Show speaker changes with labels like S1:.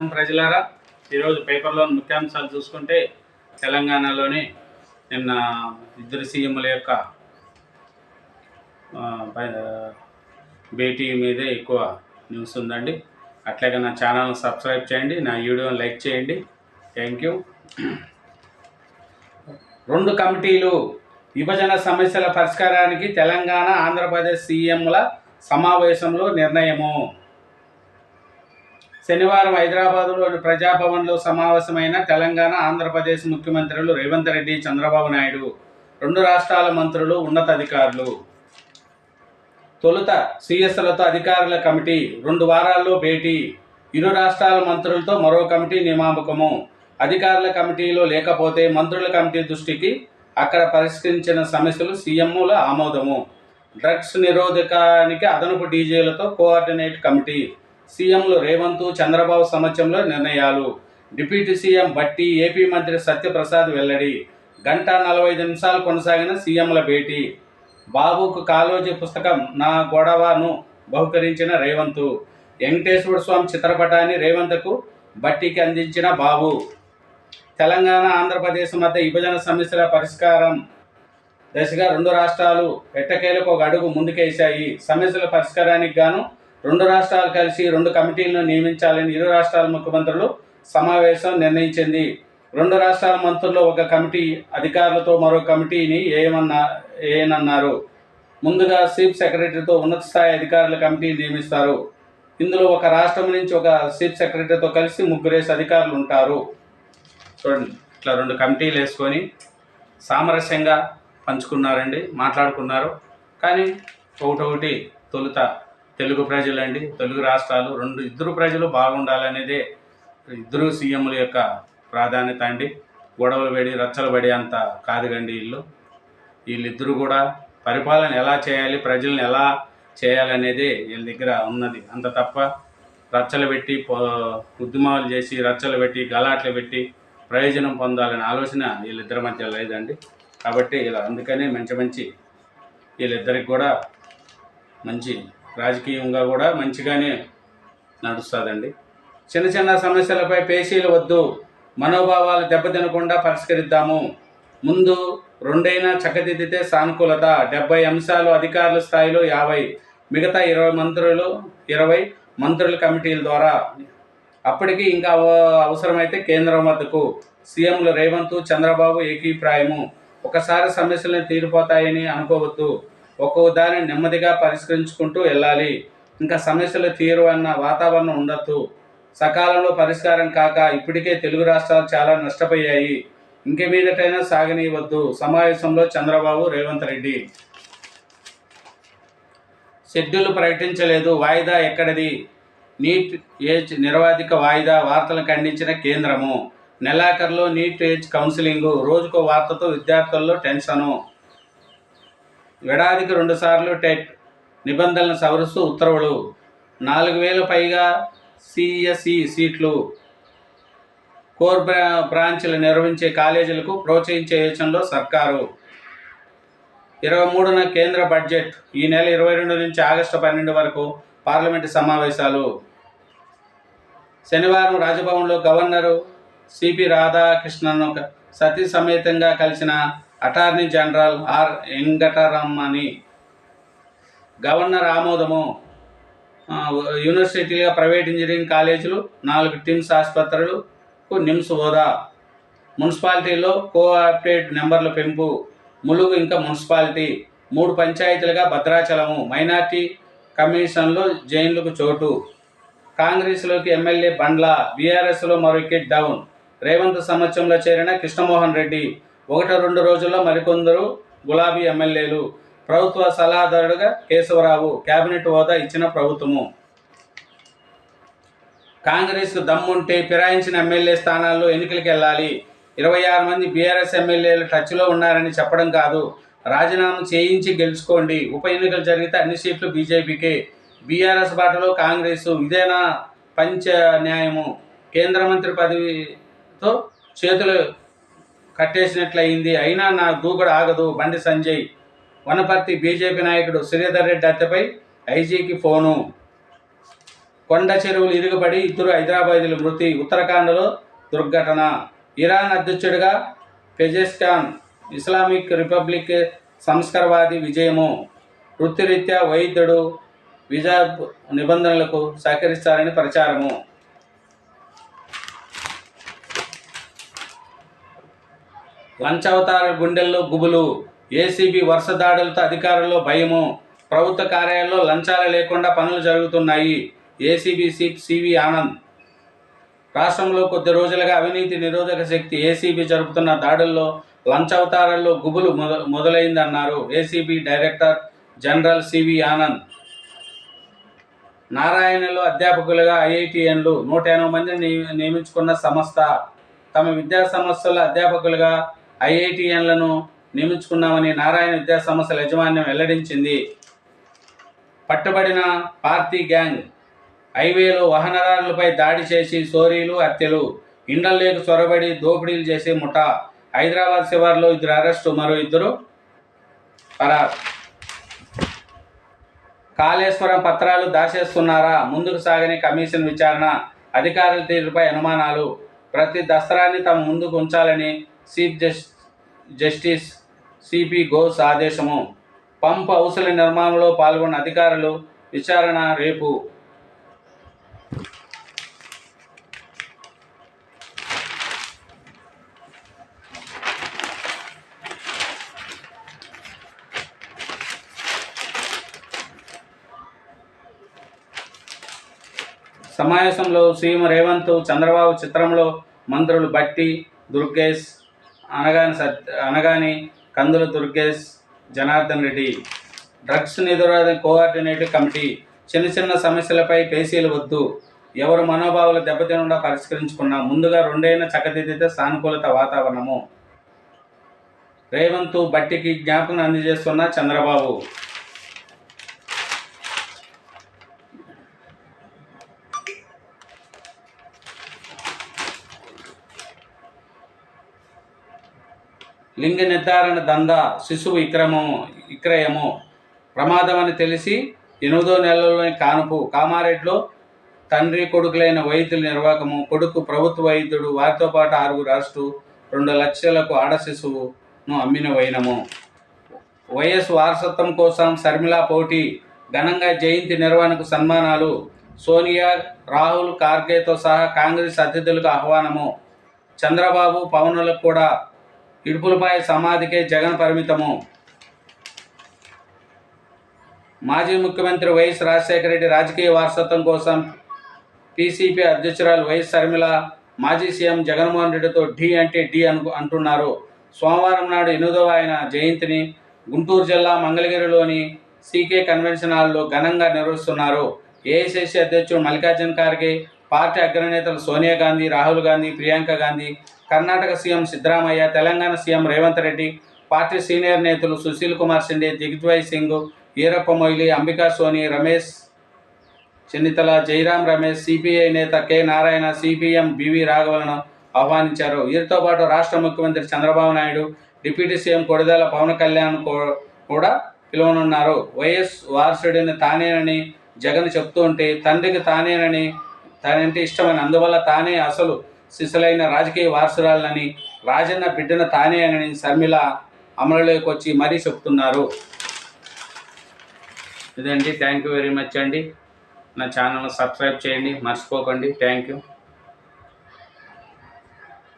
S1: ప్రజలారా, ఈరోజు పేపర్లోని ముఖ్యాంశాలు చూసుకుంటే తెలంగాణలోని నిన్న ఇద్దరు సీఎంల యొక్క భేటీ మీదే ఎక్కువ న్యూస్ ఉందండి. అట్లాగే నా ఛానల్ని సబ్స్క్రైబ్ చేయండి, నా వీడియోని లైక్ చేయండి. Thank you. 2 కమిటీలు విభజన సమస్యల పరిష్కారానికి తెలంగాణ ఆంధ్రప్రదేశ్ సీఎంల సమావేశంలో నిర్ణయము. శనివారం హైదరాబాద్లోని ప్రజాభవన్లో సమావేశమైన తెలంగాణ ఆంధ్రప్రదేశ్ ముఖ్యమంత్రులు రేవంత్ రెడ్డి, చంద్రబాబు నాయుడు, 2 రాష్ట్రాల మంత్రులు, ఉన్నతాధికారులు. తొలుత సీఎస్లతో అధికారుల కమిటీ, 2 వారాల్లో భేటీ. ఇరు రాష్ట్రాల మంత్రులతో మరో కమిటీ నియామకము. అధికారుల కమిటీలో లేకపోతే మంత్రుల కమిటీ దృష్టికి అక్కడ పరిష్కరించిన సమస్యలు సీఎంల ఆమోదము. డ్రగ్స్ నిరోధకానికి అదనపు డీజేలతో కోఆర్డినేట్ కమిటీ. సీఎంలు రేవంత్, చంద్రబాబు సమక్షంలో నిర్ణయాలు. డిప్యూటీ సీఎం భట్టి, ఏపీ మంత్రి సత్యప్రసాద్ వెల్లడి. 1:45 కొనసాగిన సీఎంల భేటీ. బాబుకు కాళోజీ పుస్తకం నా గొడవను బహుకరించిన రేవంత్. వెంకటేశ్వర స్వామి చిత్రపటాన్ని రేవంత్కు, భట్టికి అందించిన బాబు. తెలంగాణ ఆంధ్రప్రదేశ్ మధ్య విభజన సమస్యల పరిష్కారం దశగా 2 రాష్ట్రాలు ఎట్టకేలకు ఒక అడుగు ముందుకేశాయి. సమస్యల పరిష్కారానికి గాను 2 రాష్ట్రాలు కలిసి 2 కమిటీలను నియమించాలని ఇరు రాష్ట్రాల ముఖ్యమంత్రులు సమావేశం నిర్ణయించింది. 2 రాష్ట్రాల మంత్రుల్లో ఒక కమిటీ, అధికారులతో మరో కమిటీని ఏమన్నారు. ముందుగా చీఫ్ సెక్రటరీతో ఉన్నత స్థాయి అధికారుల కమిటీ నియమిస్తారు. ఇందులో ఒక రాష్ట్రం నుంచి ఒక చీఫ్ సెక్రటరీతో కలిసి 3 అధికారులు ఉంటారు. చూడండి, ఇట్లా 2 కమిటీలు వేసుకొని సామరస్యంగా పంచుకున్నారండి, మాట్లాడుకున్నారు. కానీ ఒకటొకటి తొలుత తెలుగు ప్రజలండి, తెలుగు రాష్ట్రాలు ఇద్దరు ప్రజలు బాగుండాలనేదే ఇద్దరు సీఎంల యొక్క ప్రాధాన్యత అండి. గొడవలు పడి రచ్చలు పడి అంత కాదుగండి. వీళ్ళిద్దరూ కూడా పరిపాలన ఎలా చేయాలి, ప్రజల్ని ఎలా చేయాలనేదే వీళ్ళ దగ్గర ఉన్నది. అంత తప్ప రచ్చలు పెట్టి, ఉద్యమాలు చేసి, రచ్చలు పెట్టి, గలాట్లు పెట్టి ప్రయోజనం పొందాలనే ఆలోచన వీళ్ళిద్దరి మధ్య లేదండి. కాబట్టి అందుకనే మంచి వీళ్ళిద్దరికి కూడా మంచి రాజకీయంగా కూడా మంచిగానే నడుస్తుందండి. చిన్న సమస్యలపై పేషీలు వద్దు, మనోభావాలు దెబ్బతినకుండా పరిష్కరిద్దాము. ముందు 2 చక్కదిద్దితే సానుకూలత. 70 అంశాలు అధికారుల స్థాయిలో 50, మిగతా 20 మంత్రుల కమిటీల ద్వారా. అప్పటికి ఇంకా అవసరమైతే కేంద్రం వద్దకు. సీఎంలు రేవంత్, చంద్రబాబు ఏకీప్రాయము. ఒకసారి సమస్యలను తీరిపోతాయని అనుకోవద్దు. ఒక్కో దాన్ని నెమ్మదిగా పరిష్కరించుకుంటూ వెళ్ళాలి. ఇంకా సమస్యలు తీరు అన్న వాతావరణం ఉండొద్దు. సకాలంలో పరిష్కారం కాక ఇప్పటికే తెలుగు రాష్ట్రాలు చాలా నష్టపోయాయి. ఇంక మీదటైనా సాగనీయవద్దు. సమావేశంలో చంద్రబాబు, రేవంత్ రెడ్డి. షెడ్యూల్ ప్రకటించలేదు, వాయిదా ఎక్కడిది? నీట్ ఏజ్ నిరవధిక వాయిదా, వార్తలను ఖండించిన కేంద్రము. నెలాఖరులో నీట్ ఏజ్ కౌన్సిలింగు, రోజుకో వార్తతో విద్యార్థుల్లో టెన్షను. ఏడాదికి 2 సార్లు టెట్ నిబంధనలను సవరిస్తూ ఉత్తర్వులు. 4,000 పైగా సిఎస్ఈ సీట్లు. కోర్ బ్రాంచ్లు నిర్వహించే కాలేజీలకు ప్రోత్సహించే యోచనలో సర్కారు. 23న కేంద్ర బడ్జెట్. ఈ నెల 22 నుంచి ఆగస్టు 12 వరకు పార్లమెంటు సమావేశాలు. శనివారం రాజ్భవన్లో గవర్నరు సిపి రాధాకృష్ణన్ సతీ సమేతంగా కలిసిన attorney general R Venkataramani. Governor ఆమోదము. యూనివర్సిటీలుగా ప్రైవేట్ ఇంజనీరింగ్ కాలేజీలు, 4 టిమ్స్ ఆసుపత్రులకు నిమ్స్ హోదా. మున్సిపాలిటీలో కోఆపరేటివ్ నెంబర్ల పెంపు. ములుగు ఇంకా మున్సిపాలిటీ. 3 పంచాయతీలుగా భద్రాచలము. మైనార్టీ కమిషన్లో జైన్లకు చోటు. కాంగ్రెస్లోకి ఎమ్మెల్యే బండ్ల. బీఆర్ఎస్లో మరో వికెట్ డౌన్. రేవంత్ సమక్షంలో చేరిన కృష్ణమోహన్ రెడ్డి. 1-2 రోజుల్లో మరికొందరు గులాబీ ఎమ్మెల్యేలు. ప్రభుత్వ సలహాదారుడుగా కేశవరావు. కేబినెట్ హోదా ఇచ్చిన ప్రభుత్వము. కాంగ్రెస్కు దమ్ముంటే ఫిరాయించిన ఎమ్మెల్యే స్థానాల్లో ఎన్నికలకు వెళ్ళాలి. 26 మంది బీఆర్ఎస్ ఎమ్మెల్యేలు టచ్లో ఉన్నారని చెప్పడం కాదు, రాజీనామా చేయించి గెలుచుకోండి. ఉప ఎన్నికలు జరిగితే అన్ని సీట్లు బీజేపీకే. బీఆర్ఎస్ బాటలో కాంగ్రెస్. ఇదేనా పంచ న్యాయము? కేంద్ర మంత్రి పదవితో చేతులు కట్టేసినట్లయింది. అయినా నా దూకుడు ఆగదు. బండి సంజయ్. వనపర్తి. బీజేపీ నాయకుడు శ్రీధర్ రెడ్డి హత్యపై ఐజీకి ఫోను. కొండ చెరువులు ఇరుగుపడి 2 హైదరాబాదీలు మృతి. ఉత్తరాఖండ్లో దుర్ఘటన. ఇరాన్ అధ్యక్షుడిగా పెజెస్కియాన్ ఇస్లామిక్ రిపబ్లిక్ సంస్కరవాది విజయము. వృత్తిరీత్యా వైద్యుడు, విజా నిబంధనలకు సహకరిస్తారని ప్రచారము. లంచావతార గుండెల్లో గుబులు. ఏసీబీ వరుస దాడులతో అధికారుల్లో భయము. ప్రభుత్వ కార్యాలయాల్లో లంచాలు లేకుండా పనులు జరుగుతున్నాయి. ACB chief CV Anand. రాష్ట్రంలో కొద్ది రోజులుగా అవినీతి నిరోధక శక్తి ఏసీబీ జరుపుతున్న దాడుల్లో లంచావతారాల్లో గుబులు మొదలైందన్నారు ACB director general CV Anand. నారాయణలో అధ్యాపకులుగా ఐఐటిఎన్లు 180 మందిని నియమించుకున్న సంస్థ. తమ విద్యా సంస్థల అధ్యాపకులుగా ఐఐటిఎన్లను నియమించుకున్నామని నారాయణ విద్యా సంస్థల యాజమాన్యం వెల్లడించింది. పట్టుబడిన పార్టీ గ్యాంగ్. హైవేలో వాహనదారులపై దాడి చేసి చోరీలు, హత్యలు. ఇండల్లేకు చొరబడి దోపిడీలు చేసే ముఠా. హైదరాబాద్ శివార్లో 2 అరెస్టు, మరో 2 పరార్. కాళేశ్వరం పత్రాలు దాచేస్తున్నారా? ముందుకు సాగని కమిషన్ విచారణ. అధికారుల తీరుపై అనుమానాలు. ప్రతి దస్త్రాన్ని తమ ముందుకు ఉంచాలని చీఫ్ జస్టిస్ సిపి ఘోష్ ఆదేశము. పంప్ హౌసుల నిర్మాణంలో పాల్గొన్న అధికారులు విచారణ రేపు. సమావేశంలో సీఎం రేవంత్, చంద్రబాబు చిత్రంలో మంత్రులు బట్టి, దుర్గేష్, అనగాని కందుల దుర్గేష్, జనార్దన్ రెడ్డి. డ్రగ్స్ నిరోధక కోఆర్డినేటివ్ కమిటీ. చిన్న చిన్న సమస్యలపై పేసీలు వద్దు. ఎవరు మనోభావాలు దెబ్బతినకుండా పరిష్కరించుకున్నా ముందుగా 2 ఏళ్ల చక్కదిద్దితే సానుకూలత వాతావరణము. రేవంత్, బట్టికి జ్ఞాపకం అందజేస్తున్న చంద్రబాబు. లింగ నిర్ధారణ దందా. శిశువు విక్రయము ప్రమాదమని తెలిసి 8వ నెలలోని కానుపు. కామారెడ్డిలో తండ్రి కొడుకులైన వైద్యుల నిర్వాకము. కొడుకు ప్రభుత్వ వైద్యుడు, వారితో పాటు 6 అరెస్టు. 2 లక్షలకు ఆడ శిశువును అమ్మిన వైనము. వైఎస్ వారసత్వం కోసం శర్మిల పోటీ. ఘనంగా జయంతి నిర్వహణకు సన్మానాలు. సోనియా, రాహుల్, ఖార్గేతో సహా కాంగ్రెస్ అతిథులకు ఆహ్వానము. చంద్రబాబు, పవన్లకు కూడా ఇడుపులపై సమాధికే జగన్ పరిమితము. మాజీ ముఖ్యమంత్రి వైఎస్ రాజశేఖర రెడ్డి రాజకీయ వారసత్వం కోసం పీసీపీ అధ్యక్షురాలు వైఎస్ షర్మిల మాజీ సీఎం జగన్మోహన్ రెడ్డితో ఢీ అంటే ఢీ అంటున్నారు. సోమవారం నాడు 8వ ఆయన జయంతిని గుంటూరు జిల్లా మంగళగిరిలోని సీకే కన్వెన్షన్ హాల్లో ఘనంగా నిర్వహిస్తున్నారు. ఏఐసీసీ అధ్యక్షుడు మల్లికార్జున ఖార్గే, పార్టీ అగ్రనేతలు Sonia Gandhi, Rahul Gandhi, Priyanka Gandhi, Karnataka CM Siddaramaiah, Telangana CM Revanth Reddy, party senior నేతలు సుశీల్ కుమార్ షిండే, దిగ్విజయ్ సింగ్, ఈరప్ప మొయిలీ, అంబికా సోని, రమేష్ చెన్నితల, జైరాం రమేష్, సిపిఐ నేత కె నారాయణ, సిపిఎం బివి రాఘవలను ఆహ్వానించారు. వీరితో పాటు రాష్ట్ర ముఖ్యమంత్రి చంద్రబాబు నాయుడు, డిప్యూటీ సీఎం కొడిదేల పవన్ కళ్యాణ్ కూడా పిలువనున్నారు. వైఎస్ వారసుడిని తానేనని జగన్ చెప్తూ ఉంటే తండ్రికి తానంటే ఇష్టమని, అందువల్ల తానే అసలు సిసలైన రాజకీయ వారసురాలని, రాజన్న బిడ్డను తానే అని షర్మిల అమలులోకి వచ్చి మరీ చెప్తున్నారు. ఇదండి. థ్యాంక్ యూ వెరీ మచ్ అండి. నా ఛానల్ని సబ్స్క్రైబ్ చేయండి, మర్చిపోకండి. Thank you.